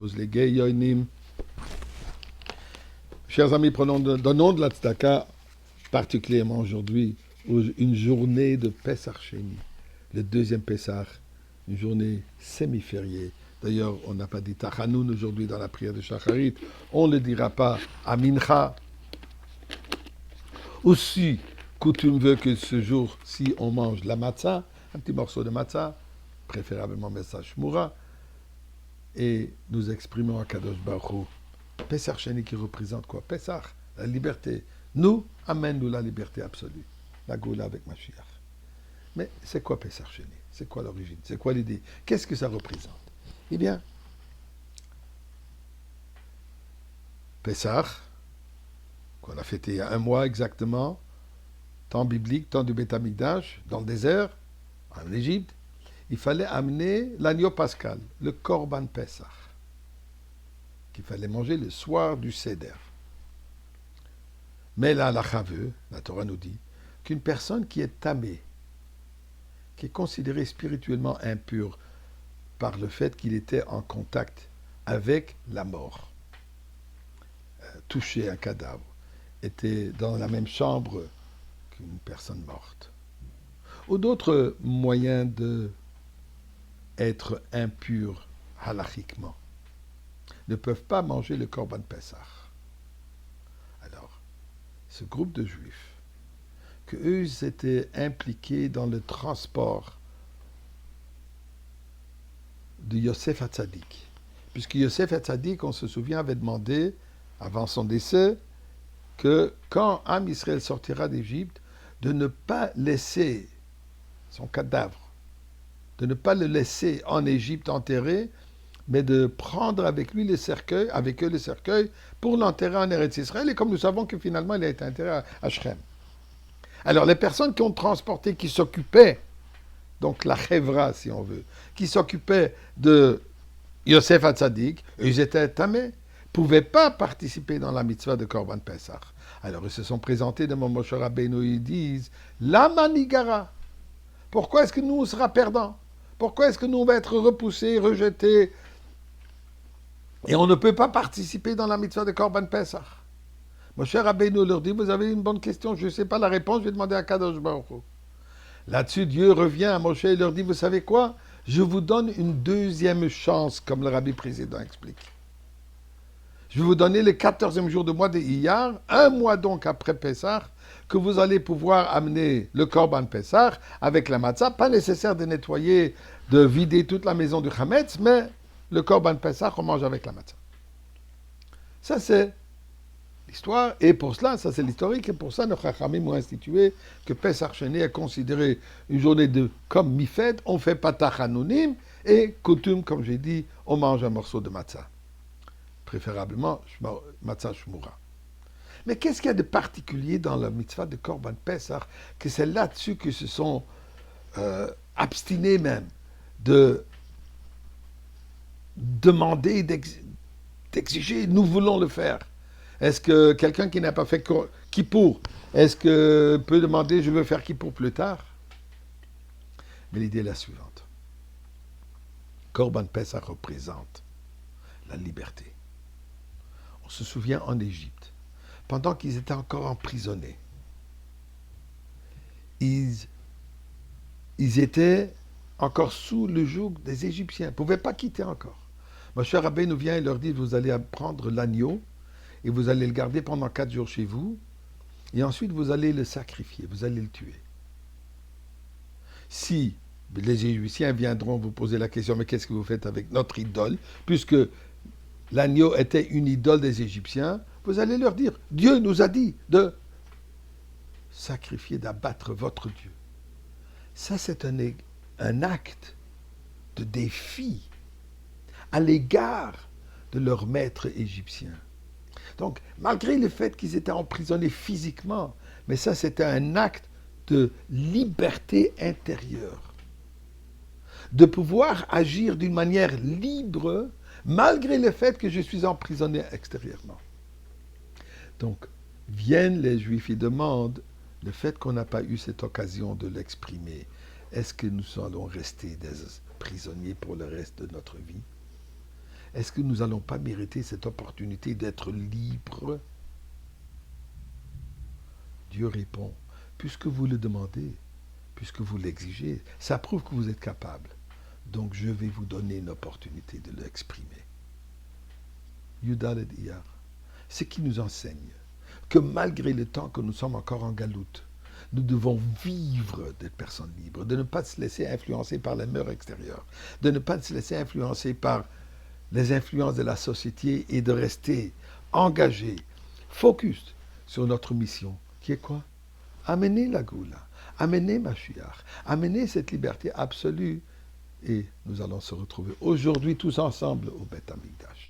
les Geyonim. Chers amis, donnons de la tzedaka, particulièrement aujourd'hui, une journée de Pesach Sheni, le deuxième Pesach, une journée semi-fériée. D'ailleurs, on n'a pas dit Tachanoun aujourd'hui dans la prière de Shacharit, on ne le dira pas à Mincha. Aussi, coutume veut que ce jour-ci, on mange la matzah, un petit morceau de matzah, préférablement Messach Shmura, et nous exprimons à Kadosh Baruch Hu. Pesach Sheni qui représente quoi? Pesach, la liberté. Nous, amène-nous la liberté absolue. La Goula avec Mashiach. Mais c'est quoi Pesach Sheni? C'est quoi l'origine? C'est quoi l'idée? Qu'est-ce que ça représente? Eh bien, Pesach, qu'on a fêté il y a un mois exactement, temps biblique, temps du Beth Amikdash, dans le désert, en Égypte, il fallait amener l'agneau pascal, le Korban Pesach, qu'il fallait manger le soir du Seder. Mais là, la Torah nous dit qu'une personne qui est tamée, qui est considérée spirituellement impure par le fait qu'il était en contact avec la mort, touché un cadavre, était dans la même chambre qu'une personne morte, ou d'autres moyens d'être impurs halachiquement, ne peuvent pas manger le Korban Pesach. Alors, ce groupe de juifs, qu'eux étaient impliqués dans le transport de Yosef Hatzadik, puisque Yosef Hatzadik, on se souvient, avait demandé, avant son décès, que quand Am Israël sortira d'Égypte, de ne pas laisser son cadavre, de ne pas le laisser en Égypte enterré, mais de prendre avec lui les cercueils, avec eux les cercueils, pour l'enterrer en Eretz Israël, et comme nous savons que finalement il a été enterré à Shrem. Alors les personnes qui ont transporté, qui s'occupaient, donc la Chevra si on veut, qui s'occupaient de Yosef Hatzadik, ils étaient tamés, ne pouvaient pas participer dans la mitzvah de Korban Pesach. Alors ils se sont présentés devant Moshe Rabbeinu, ils disent, la manigara, pourquoi est-ce que nous on sera perdants? Pourquoi est-ce que nous on va être repoussés, rejetés, et on ne peut pas participer dans la mitzvah de Korban Pesach? Moshe Rabbeinu leur dit, vous avez une bonne question, je ne sais pas la réponse, je vais demander à Kadosh Baruch Hu. Là-dessus, Dieu revient à Moshe et leur dit, vous savez quoi? Je vous donne une deuxième chance, comme le rabbi précédent explique. Je vais vous donner le 14e jour du mois de Iyar, un mois donc après Pessah, que vous allez pouvoir amener le Korban Pessah avec la matzah. Pas nécessaire de nettoyer, de vider toute la maison du Chametz, mais le Korban Pessah, on mange avec la matzah. Ça, c'est l'histoire, et pour cela, ça c'est l'historique, et pour ça, nos Chachamim ont institué que Pesach Sheni est considéré une journée comme Mifed, on ne fait pas Tachanounim, et coutume, comme j'ai dit, on mange un morceau de matzah. Préférablement, matzah shmura. Mais qu'est-ce qu'il y a de particulier dans la mitzvah de Korban Pesach, que c'est là-dessus qu'ils se sont abstinés même de demander, d'exiger, nous voulons le faire. Est-ce que quelqu'un qui n'a pas fait Kippour, est-ce que peut demander, je veux faire Kippour plus tard? Mais l'idée est la suivante. Korban Pesach représente la liberté. On se souvient en Égypte, pendant qu'ils étaient encore emprisonnés, ils étaient encore sous le joug des Égyptiens, ils ne pouvaient pas quitter encore. Moshe Rabbeinu vient et leur dit, vous allez prendre l'agneau, et vous allez le garder pendant 4 jours chez vous, et ensuite vous allez le sacrifier, vous allez le tuer. Si les Égyptiens viendront vous poser la question, mais qu'est-ce que vous faites avec notre idole, puisque l'agneau était une idole des Égyptiens, vous allez leur dire, Dieu nous a dit de sacrifier, d'abattre votre Dieu. Ça, c'est un acte de défi à l'égard de leur maître égyptien. Donc, malgré le fait qu'ils étaient emprisonnés physiquement, mais ça, c'était un acte de liberté intérieure. De pouvoir agir d'une manière libre, malgré le fait que je suis emprisonné extérieurement. Donc, viennent les Juifs et demandent, le fait qu'on n'a pas eu cette occasion de l'exprimer, est-ce que nous allons rester des prisonniers pour le reste de notre vie? est-ce que nous n'allons pas mériter cette opportunité d'être libres? Dieu répond, puisque vous le demandez, puisque vous l'exigez, ça prouve que vous êtes capable. Donc je vais vous donner une opportunité de l'exprimer. Yudalet Iyar, ce qui nous enseigne que malgré le temps que nous sommes encore en galoute, nous devons vivre d'être personnes libres, de ne pas se laisser influencer par les mœurs extérieures, de ne pas se laisser influencer par les influences de la société et de rester engagés, focus sur notre mission, qui est quoi? Amener la Goula, amener Mashiach, amener cette liberté absolue. Et nous allons se retrouver aujourd'hui tous ensemble au Beth Amikdash.